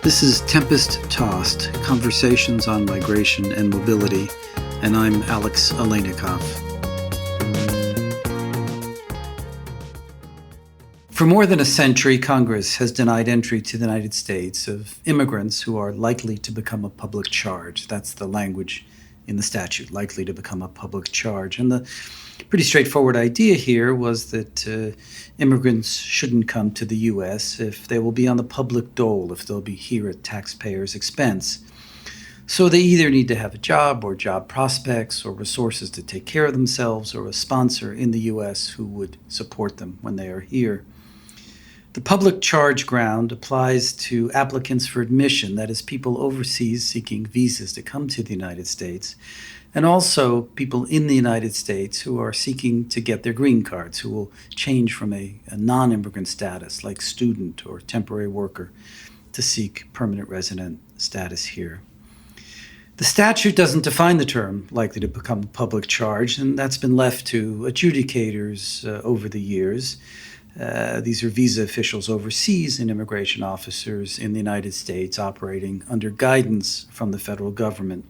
This is Tempest-Tossed, Conversations on Migration and Mobility, and I'm Alex Aleinikoff. For more than a century, Congress has denied entry to the United States of immigrants who are likely to become a public charge. That's the language in the statute, likely to become a public charge. And the pretty straightforward idea here was that immigrants shouldn't come to the U.S. if they will be on the public dole, if they'll be here at taxpayers' expense. So they either need to have a job or job prospects or resources to take care of themselves or a sponsor in the U.S. who would support them when they are here. The public charge ground applies to applicants for admission, that is, people overseas seeking visas to come to the United States, and also people in the United States who are seeking to get their green cards, who will change from a non-immigrant status like student or temporary worker to seek permanent resident status here. The statute doesn't define the term likely to become a public charge, and that's been left to adjudicators over the years. These are visa officials overseas and immigration officers in the United States operating under guidance from the federal government.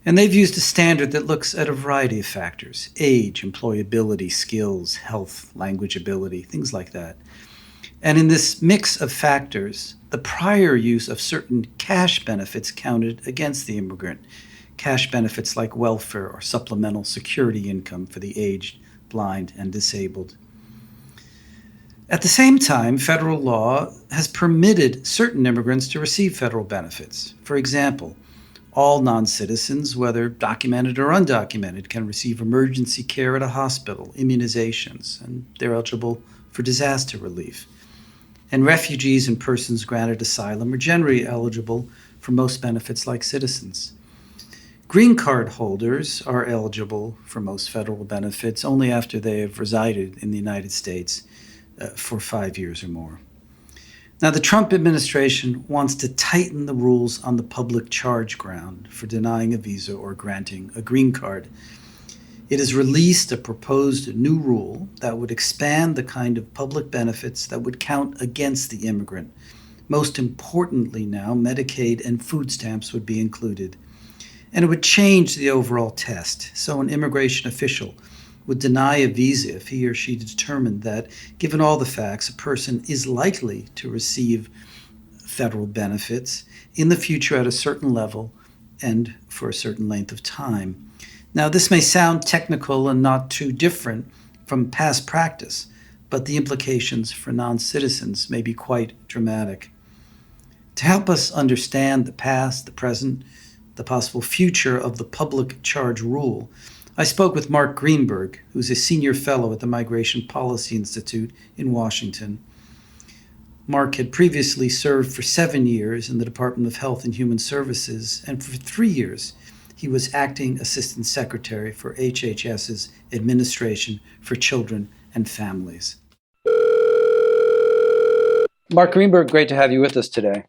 And they've used a standard that looks at a variety of factors: age, employability, skills, health, language ability, things like that. And in this mix of factors, the prior use of certain cash benefits counted against the immigrant. Cash benefits like welfare or supplemental security income for the aged, blind, and disabled. At the same time, federal law has permitted certain immigrants to receive federal benefits. For example, all non-citizens, whether documented or undocumented, can receive emergency care at a hospital, immunizations, and they're eligible for disaster relief. And refugees and persons granted asylum are generally eligible for most benefits like citizens. Green card holders are eligible for most federal benefits only after they have resided in the United States for 5 years or more. Now, the Trump administration wants to tighten the rules on the public charge ground for denying a visa or granting a green card. It has released a proposed new rule that would expand the kind of public benefits that would count against the immigrant. Most importantly now, Medicaid and food stamps would be included. And it would change the overall test. So an immigration official would deny a visa if he or she determined that, given all the facts, a person is likely to receive federal benefits in the future at a certain level and for a certain length of time. Now, this may sound technical and not too different from past practice, but the implications for non-citizens may be quite dramatic. To help us understand the past, the present, the possible future of the public charge rule, I spoke with Mark Greenberg, who's a senior fellow at the Migration Policy Institute in Washington. Mark had previously served for 7 years in the Department of Health and Human Services, and for 3 years he was acting assistant secretary for HHS's Administration for Children and Families. Mark Greenberg, great to have you with us today.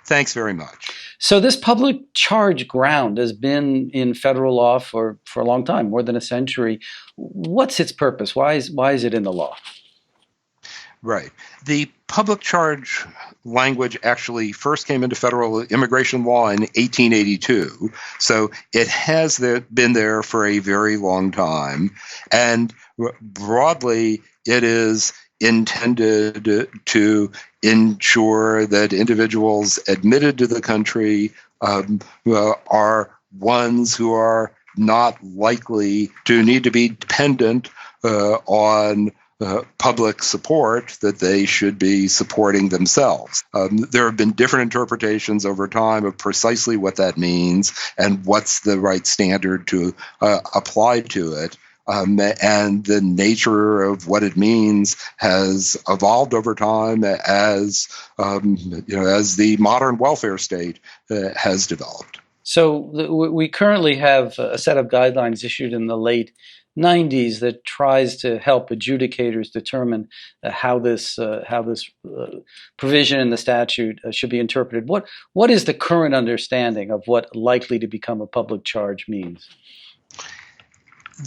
Thanks very much. So this public charge ground has been in federal law for a long time, more than a century. What's its purpose? Why is it in the law? Right. The public charge language actually first came into federal immigration law in 1882. So it has been there for a very long time. And broadly, it is intended to ensure that individuals admitted to the country are ones who are not likely to need to be dependent on public support, that they should be supporting themselves. There have been different interpretations over time of precisely what that means and what's the right standard to apply to it. And the nature of what it means has evolved over time as the modern welfare state has developed. So we currently have a set of guidelines issued in the late 90s that tries to help adjudicators determine how this provision in the statute should be interpreted. What is the current understanding of what likely to become a public charge means?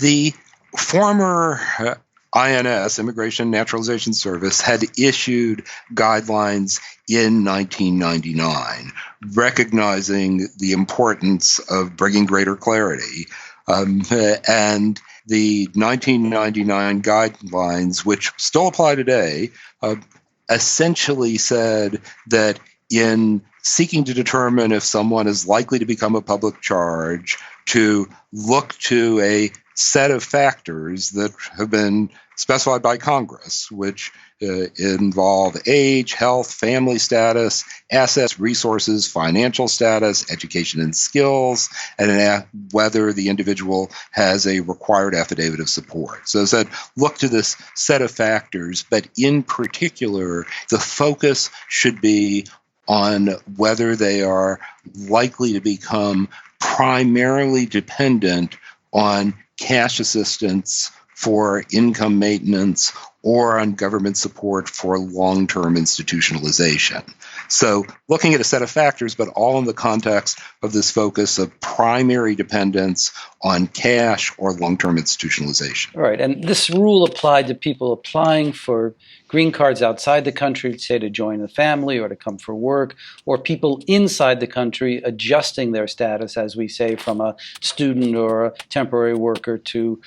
The former INS, Immigration and Naturalization Service, had issued guidelines in 1999, recognizing the importance of bringing greater clarity. And the 1999 guidelines, which still apply today, essentially said that in seeking to determine if someone is likely to become a public charge, to look to a set of factors that have been specified by Congress, which involve age, health, family status, assets, resources, financial status, education and skills, and whether the individual has a required affidavit of support. So it said, look to this set of factors, but in particular, the focus should be on whether they are likely to become primarily dependent on cash assistance for income maintenance or on government support for long-term institutionalization. So looking at a set of factors, but all in the context of this focus of primary dependence on cash or long-term institutionalization. All right, and this rule applied to people applying for green cards outside the country, say to join a family or to come for work, or people inside the country adjusting their status, as we say, from a student or a temporary worker to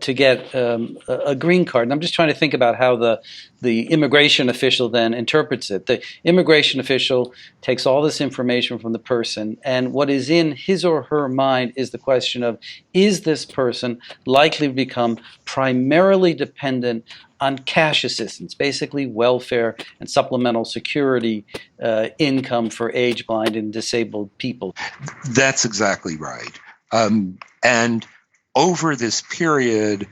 get a green card. And I'm just trying to think about how the immigration official then interprets it. The immigration official takes all this information from the person, and what is in his or her mind is the question of, is this person likely to become primarily dependent on cash assistance, basically welfare and supplemental security income for age, blind, and disabled people? That's exactly right. And over this period,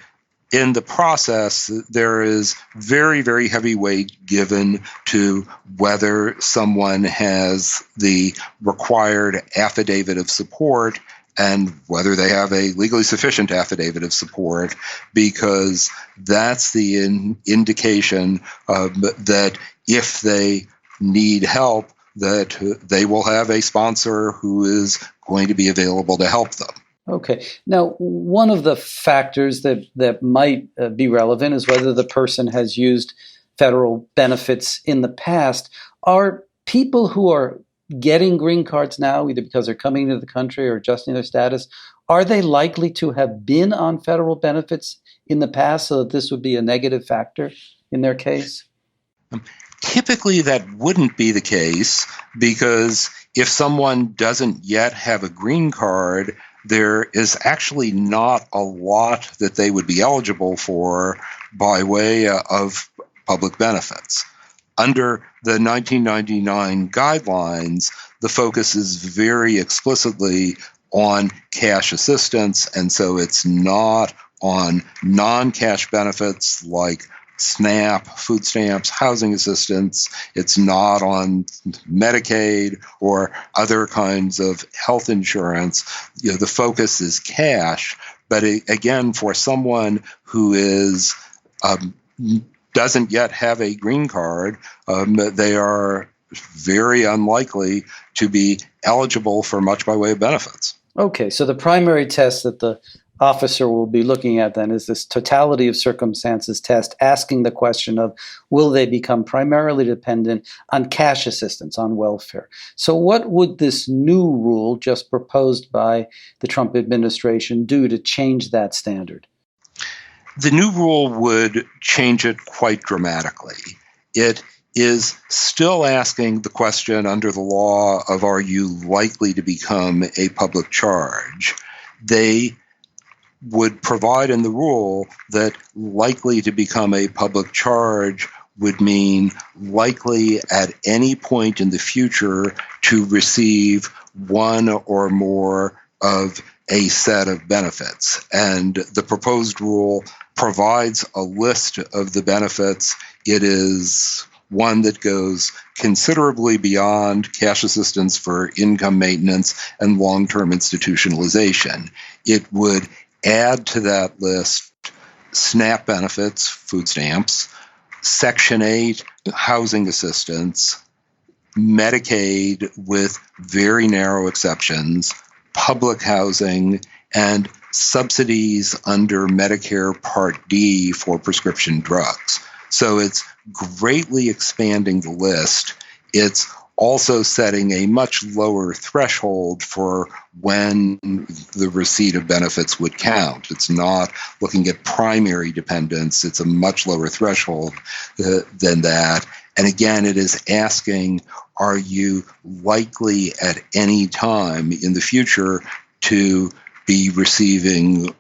in the process, there is very, very heavy weight given to whether someone has the required affidavit of support and whether they have a legally sufficient affidavit of support, because that's the indication that if they need help, that they will have a sponsor who is going to be available to help them. Okay. Now, one of the factors that might be relevant is whether the person has used federal benefits in the past. Are people who are getting green cards now, either because they're coming into the country or adjusting their status, are they likely to have been on federal benefits in the past so that this would be a negative factor in their case? Typically, that wouldn't be the case, because if someone doesn't yet have a green card, there is actually not a lot that they would be eligible for by way of public benefits. Under the 1999 guidelines, the focus is very explicitly on cash assistance, and so it's not on non-cash benefits like SNAP, food stamps, housing assistance. It's not on Medicaid or other kinds of health insurance. The focus is cash. But again, for someone who is doesn't yet have a green card, they are very unlikely to be eligible for much by way of benefits. Okay, so the primary test that the officer will be looking at then is this totality of circumstances test, asking the question of, will they become primarily dependent on cash assistance, on welfare? So what would this new rule just proposed by the Trump administration do to change that standard? The new rule would change it quite dramatically. It is still asking the question under the law of, are you likely to become a public charge? They would provide in the rule that likely to become a public charge would mean likely at any point in the future to receive one or more of a set of benefits. And the proposed rule provides a list of the benefits. It is one that goes considerably beyond cash assistance for income maintenance and long-term institutionalization. It would add to that list SNAP benefits, food stamps, Section 8 housing assistance, Medicaid with very narrow exceptions, public housing, and subsidies under Medicare Part D for prescription drugs. So it's greatly expanding the list. It's also setting a much lower threshold for when the receipt of benefits would count. It's not looking at primary dependence. It's a much lower threshold than that. And again, it is asking, are you likely at any time in the future to be receiving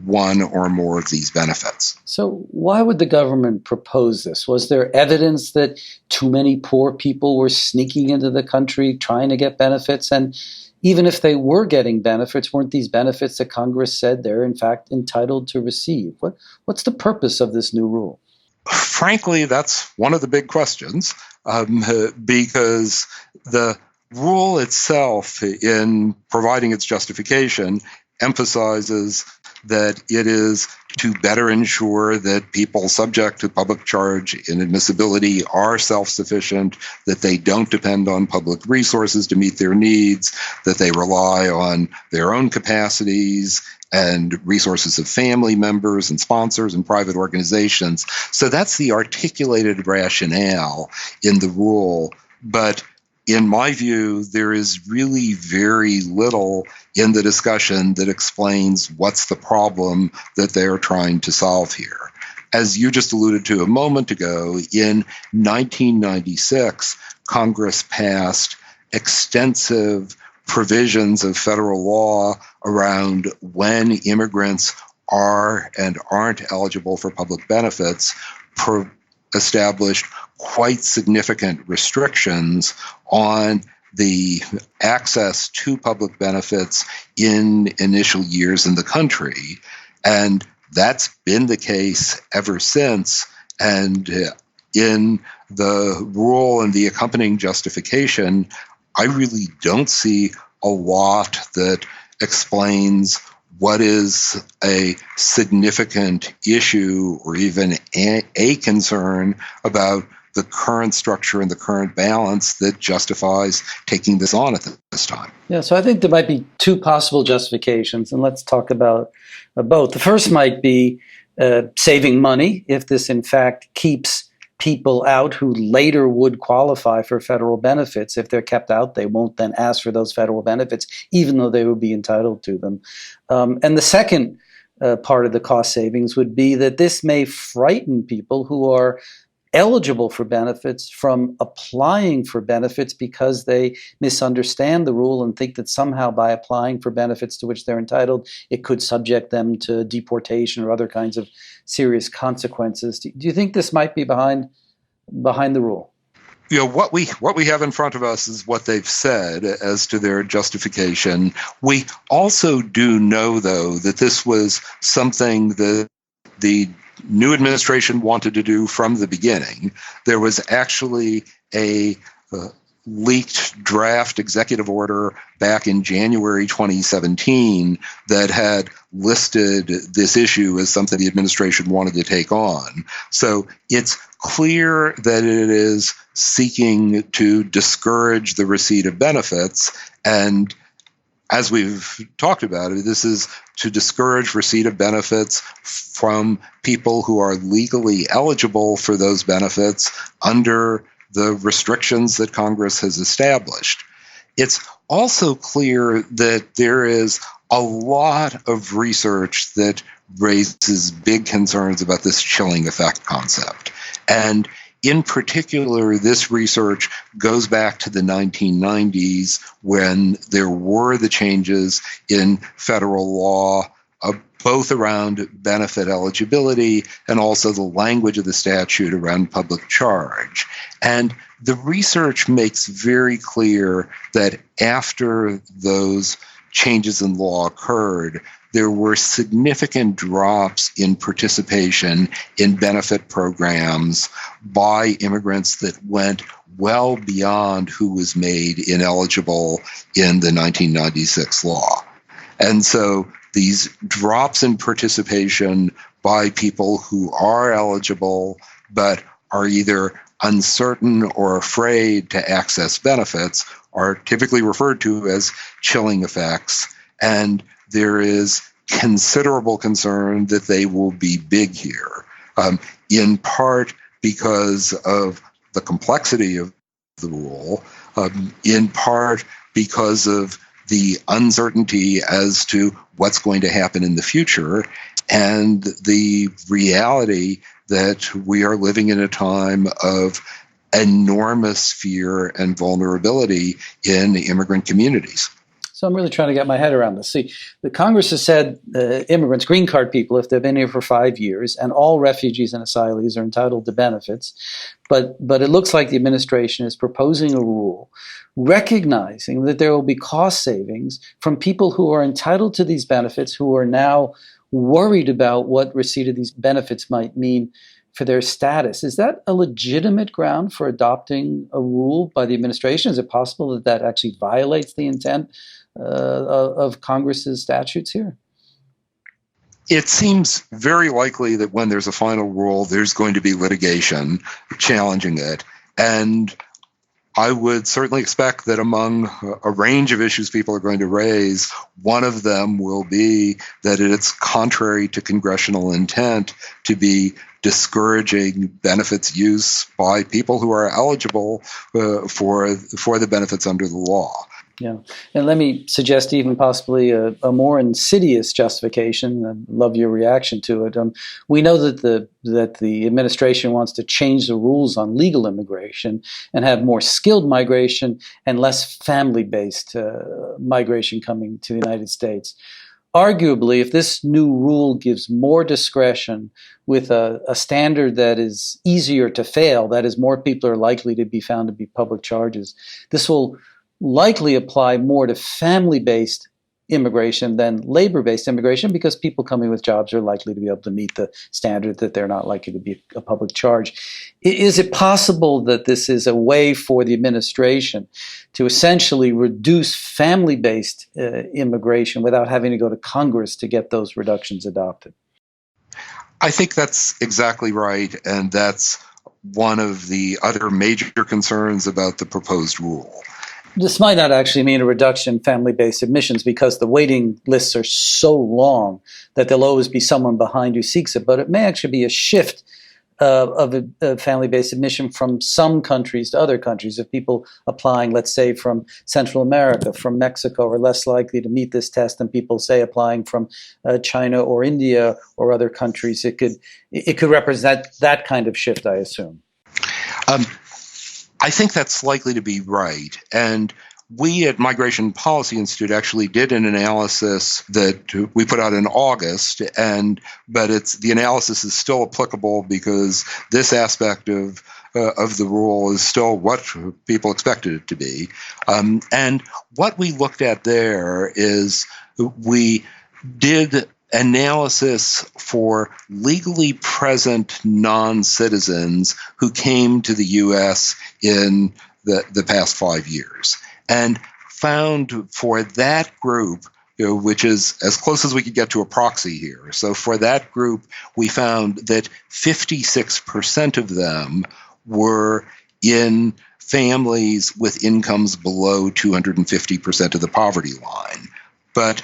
one or more of these benefits? So why would the government propose this? Was there evidence that too many poor people were sneaking into the country trying to get benefits? And even if they were getting benefits, weren't these benefits that Congress said they're in fact entitled to receive? What's the purpose of this new rule? Frankly, that's one of the big questions, because the rule itself, in providing its justification, emphasizes that it is to better ensure that people subject to public charge inadmissibility are self-sufficient, that they don't depend on public resources to meet their needs, that they rely on their own capacities and resources of family members and sponsors and private organizations. So that's the articulated rationale in the rule. But in my view, there is really very little in the discussion that explains what's the problem that they're trying to solve here. As you just alluded to a moment ago, in 1996, Congress passed extensive provisions of federal law around when immigrants are and aren't eligible for public benefits, established quite significant restrictions on the access to public benefits in initial years in the country. And that's been the case ever since. And in the rule and the accompanying justification, I really don't see a lot that explains what is a significant issue or even a concern about the current structure and the current balance that justifies taking this on at this time. Yeah, so I think there might be two possible justifications, and let's talk about both. The first might be saving money, if this in fact keeps people out who later would qualify for federal benefits. If they're kept out, they won't then ask for those federal benefits, even though they would be entitled to them. And the second part of the cost savings would be that this may frighten people who are eligible for benefits from applying for benefits because they misunderstand the rule and think that somehow by applying for benefits to which they're entitled, it could subject them to deportation or other kinds of serious consequences. Do you think this might be behind the rule? You know, what we have in front of us is what they've said as to their justification. We also do know, though, that this was something that the new administration wanted to do from the beginning. There was actually a leaked draft executive order back in January 2017 that had listed this issue as something the administration wanted to take on. So it's clear that it is seeking to discourage the receipt of benefits. And as we've talked about it, this is to discourage receipt of benefits from people who are legally eligible for those benefits under the restrictions that Congress has established. It's also clear that there is a lot of research that raises big concerns about this chilling effect concept. And in particular, this research goes back to the 1990s when there were the changes in federal law, both around benefit eligibility and also the language of the statute around public charge. And the research makes very clear that after those changes in law occurred, there were significant drops in participation in benefit programs by immigrants that went well beyond who was made ineligible in the 1996 law. And so these drops in participation by people who are eligible but are either uncertain or afraid to access benefits are typically referred to as chilling effects. And there is considerable concern that they will be big here, in part because of the complexity of the rule, in part because of the uncertainty as to what's going to happen in the future, and the reality that we are living in a time of enormous fear and vulnerability in immigrant communities. So I'm really trying to get my head around this. See, the Congress has said immigrants, green card people, if they've been here for 5 years, and all refugees and asylees are entitled to benefits. But it looks like the administration is proposing a rule recognizing that there will be cost savings from people who are entitled to these benefits, who are now worried about what receipt of these benefits might mean for their status. Is that a legitimate ground for adopting a rule by the administration? Is it possible that that actually violates the intent of Congress's statutes here? It seems very likely that when there's a final rule, there's going to be litigation challenging it. And I would certainly expect that among a range of issues people are going to raise, one of them will be that it's contrary to congressional intent to be discouraging benefits use by people who are eligible for the benefits under the law. Yeah, and let me suggest even possibly a more insidious justification. I'd love your reaction to it. We know that the administration wants to change the rules on legal immigration and have more skilled migration and less family-based migration coming to the United States. Arguably, if this new rule gives more discretion with a standard that is easier to fail, that is, more people are likely to be found to be public charges, this will likely apply more to family-based immigration than labor-based immigration, because people coming with jobs are likely to be able to meet the standard that they're not likely to be a public charge. Is it possible that this is a way for the administration to essentially reduce family-based immigration without having to go to Congress to get those reductions adopted? I think that's exactly right, and that's one of the other major concerns about the proposed rule. This might not actually mean a reduction in family-based admissions, because the waiting lists are so long that there'll always be someone behind who seeks it. But it may actually be a shift of a family-based admission from some countries to other countries. If people applying, let's say, from Central America, from Mexico, are less likely to meet this test than people, say, applying from China or India or other countries, it could represent that kind of shift, I assume. I think that's likely to be right. And we at Migration Policy Institute actually did an analysis that we put out in August, but the analysis is still applicable because this aspect of the rule is still what people expected it to be. And what we looked at there is we did analysis for legally present non-citizens who came to the U.S. in the past 5 years, and found for that group, which is as close as we could get to a proxy here. So for that group, we found that 56% of them were in families with incomes below 250% of the poverty line. But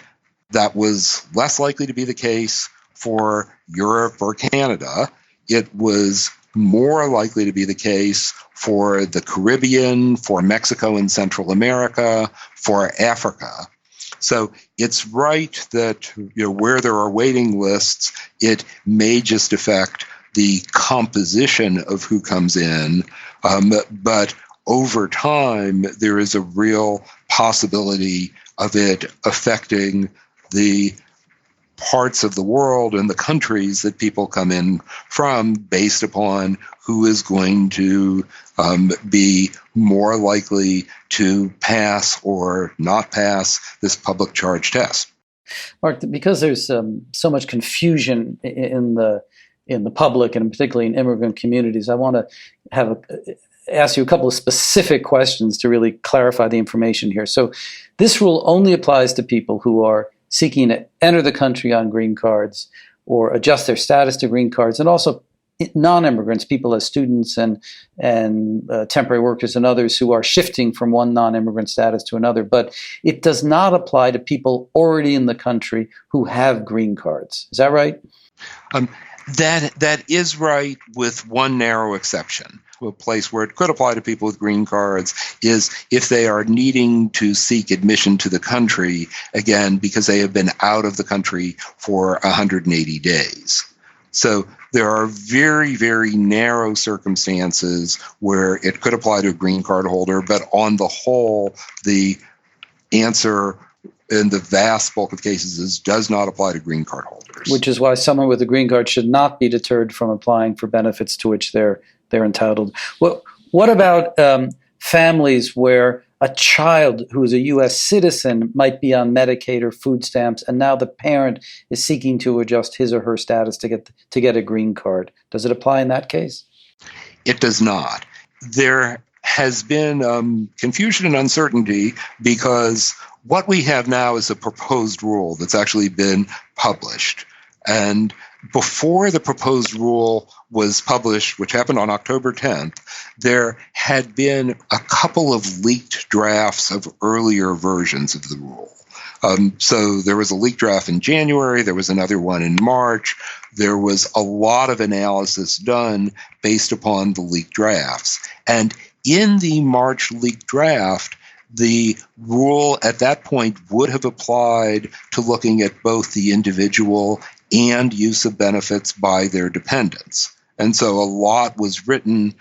that was less likely to be the case for Europe or Canada. It was more likely to be the case for the Caribbean, for Mexico and Central America, for Africa. So it's right that where there are waiting lists, it may just affect the composition of who comes in, but over time there is a real possibility of it affecting the parts of the world and the countries that people come in from based upon who is going to be more likely to pass or not pass this public charge test. Mark, because there's so much confusion in the public, and particularly in immigrant communities, I want to ask you a couple of specific questions to really clarify the information here. So this rule only applies to people who are seeking to enter the country on green cards or adjust their status to green cards, and also non-immigrants, people as students and temporary workers and others who are shifting from one non-immigrant status to another. But it does not apply to people already in the country who have green cards. Is that right? That is right, with one narrow exception. A place where it could apply to people with green cards is if they are needing to seek admission to the country, again, because they have been out of the country for 180 days. So there are very, very narrow circumstances where it could apply to a green card holder, but on the whole, the answer in the vast bulk of cases is does not apply to green card holders. Which is why someone with a green card should not be deterred from applying for benefits to which they're entitled. What about families where a child who is a U.S. citizen might be on Medicaid or food stamps, and now the parent is seeking to adjust his or her status to get a green card? Does it apply in that case? It does not. There has been confusion and uncertainty because what we have now is a proposed rule that's actually been published. And before the proposed rule was published, which happened on October 10th, there had been a couple of leaked drafts of earlier versions of the rule. So there was a leaked draft in January, there was another one in March. There was a lot of analysis done based upon the leaked drafts. And in the March leaked draft, the rule at that point would have applied to looking at both the individual and use of benefits by their dependents. And so a lot was written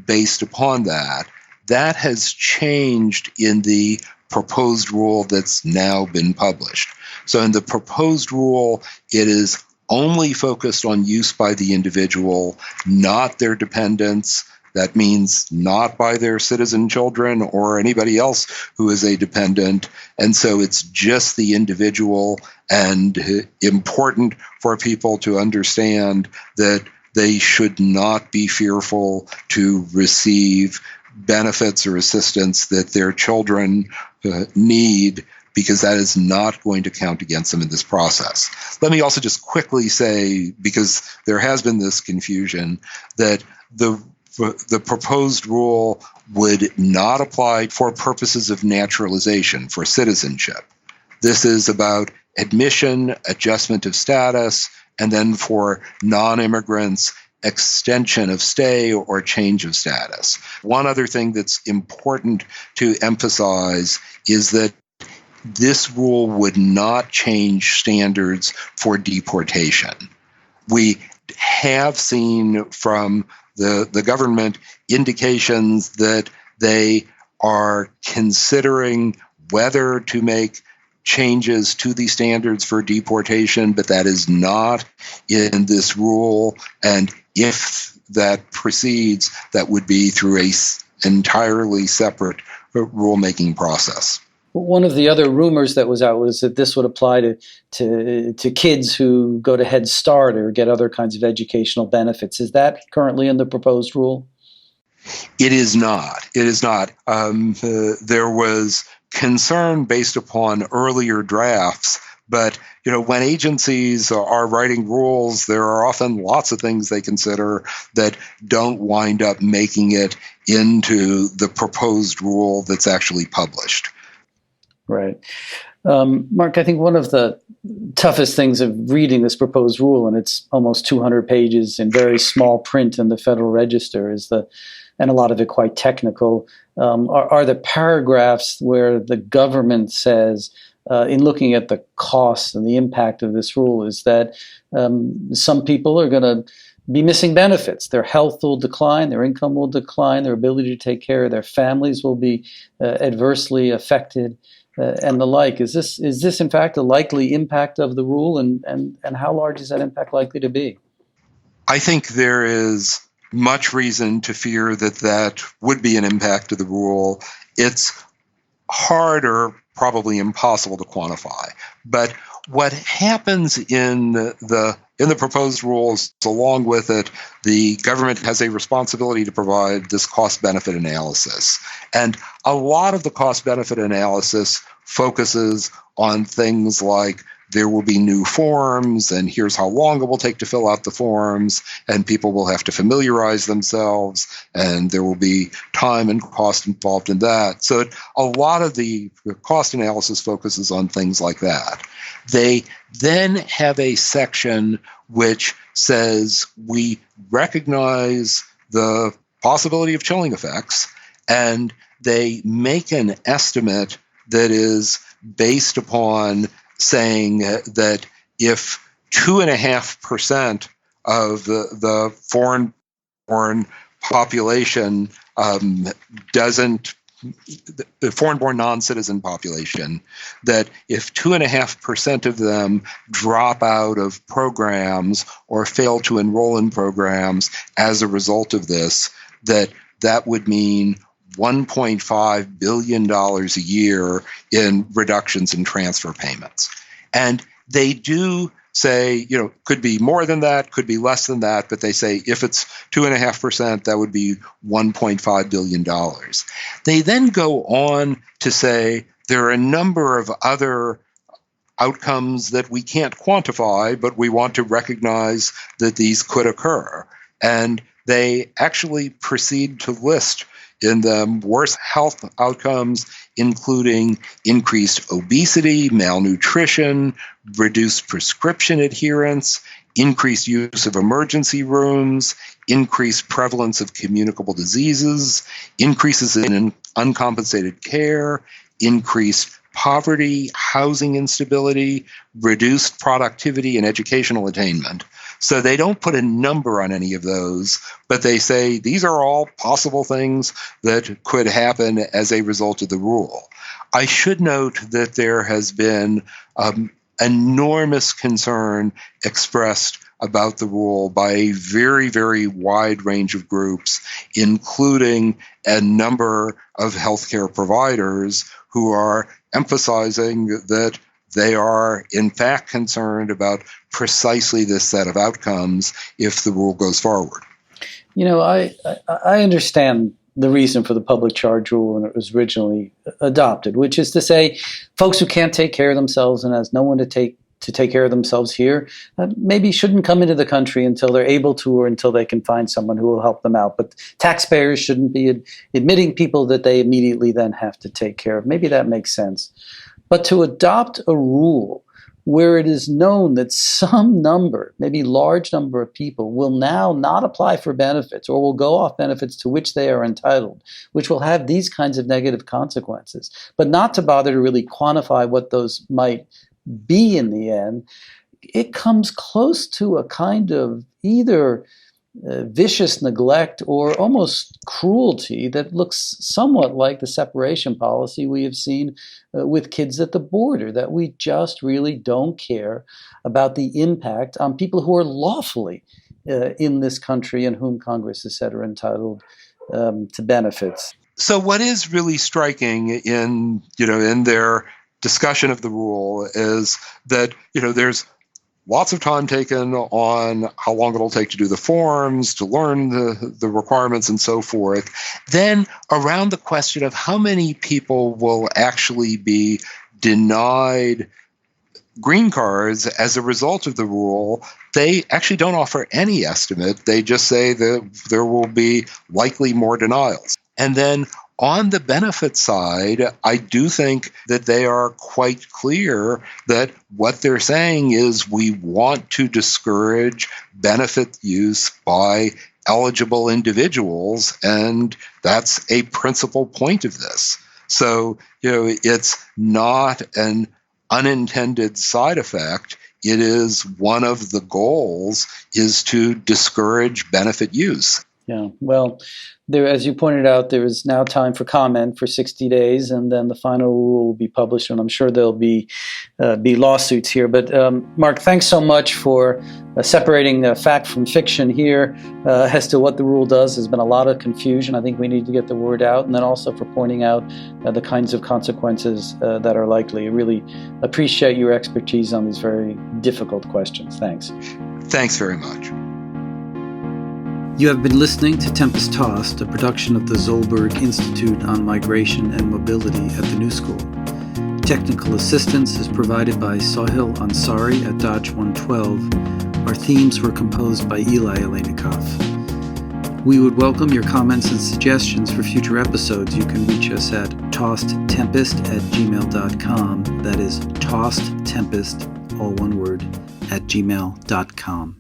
based upon that. That has changed in the proposed rule that's now been published. So in the proposed rule, it is only focused on use by the individual, not their dependents. That means not by their citizen children or anybody else who is a dependent. And so it's just the individual, and important for people to understand that they should not be fearful to receive benefits or assistance that their children need, because that is not going to count against them in this process. Let me also just quickly say, because there has been this confusion, that the proposed rule would not apply for purposes of naturalization, for citizenship. This is about admission, adjustment of status, and then for non-immigrants, extension of stay or change of status. One other thing that's important to emphasize is that this rule would not change standards for deportation. We have seen from the government indications that they are considering whether to make changes to the standards for deportation, but that is not in this rule. And if that proceeds, that would be through an entirely separate rulemaking process. One of the other rumors that was out was that this would apply to kids who go to Head Start or get other kinds of educational benefits. Is that currently in the proposed rule? It is not. It is not. There was concern based upon earlier drafts, but when agencies are writing rules, there are often lots of things they consider that don't wind up making it into the proposed rule that's actually published. Right. Mark, I think one of the toughest things of reading this proposed rule, and it's almost 200 pages in very small print in the Federal Register, and a lot of it quite technical, are the paragraphs where the government says, in looking at the costs and the impact of this rule, is that some people are going to be missing benefits. Their health will decline, their income will decline, their ability to take care of their families will be adversely affected, and the like. Is this in fact a likely impact of the rule, and how large is that impact likely to be? I think there is much reason to fear that would be an impact of the rule. It's hard or probably impossible to quantify. But what happens in the proposed rules, along with it, the government has a responsibility to provide this cost-benefit analysis. And a lot of the cost-benefit analysis focuses on things like there will be new forms, and here's how long it will take to fill out the forms, and people will have to familiarize themselves, and there will be time and cost involved in that. So a lot of the cost analysis focuses on things like that. They then have a section which says we recognize the possibility of chilling effects, and they make an estimate that is based upon saying that if 2.5% of the foreign-born population doesn't, the foreign-born non-citizen population, that if 2.5% of them drop out of programs or fail to enroll in programs as a result of this, that would mean $1.5 billion a year in reductions in transfer payments. And they do say, could be more than that, could be less than that, but they say if it's 2.5%, that would be $1.5 billion. They then go on to say there are a number of other outcomes that we can't quantify, but we want to recognize that these could occur. And they actually proceed to list in the worse health outcomes, including increased obesity, malnutrition, reduced prescription adherence, increased use of emergency rooms, increased prevalence of communicable diseases, increases in uncompensated care, increased poverty, housing instability, reduced productivity, and educational attainment. So they don't put a number on any of those, but they say these are all possible things that could happen as a result of the rule. I should note that there has been enormous concern expressed about the rule by a very, very wide range of groups, including a number of healthcare providers who are emphasizing that they are, in fact, concerned about precisely this set of outcomes if the rule goes forward. I understand the reason for the public charge rule when it was originally adopted, which is to say folks who can't take care of themselves and has no one to take care of themselves here maybe shouldn't come into the country until they're able to or until they can find someone who will help them out. But taxpayers shouldn't be admitting people that they immediately then have to take care of. Maybe that makes sense. But to adopt a rule where it is known that some number, maybe large number of people will now not apply for benefits or will go off benefits to which they are entitled, which will have these kinds of negative consequences, but not to bother to really quantify what those might be in the end, it comes close to a kind of either vicious neglect or almost cruelty that looks somewhat like the separation policy we have seen with kids at the border, that we just really don't care about the impact on people who are lawfully in this country and whom Congress has said are entitled to benefits. So what is really striking in their discussion of the rule is that, there's lots of time taken on how long it'll take to do the forms, to learn the requirements and so forth. Then around the question of how many people will actually be denied green cards as a result of the rule, they actually don't offer any estimate. They just say that there will be likely more denials. And then on the benefit side, I do think that they are quite clear that what they're saying is we want to discourage benefit use by eligible individuals, and that's a principal point of this. So, it's not an unintended side effect. It is one of the goals is to discourage benefit use. Yeah, well, as you pointed out, there is now time for comment for 60 days, and then the final rule will be published, and I'm sure there'll be lawsuits here. But Mark, thanks so much for separating fact from fiction here as to what the rule does. There's been a lot of confusion. I think we need to get the word out, and then also for pointing out the kinds of consequences that are likely. I really appreciate your expertise on these very difficult questions. Thanks. Thanks very much. You have been listening to Tempest Tossed, a production of the Zolberg Institute on Migration and Mobility at the New School. Technical assistance is provided by Sohail Ansari at Dodge 112. Our themes were composed by Eli Aleinikoff. We would welcome your comments and suggestions for future episodes. You can reach us at tossedtempest@gmail.com. That is tossedtempest, all one word, @gmail.com.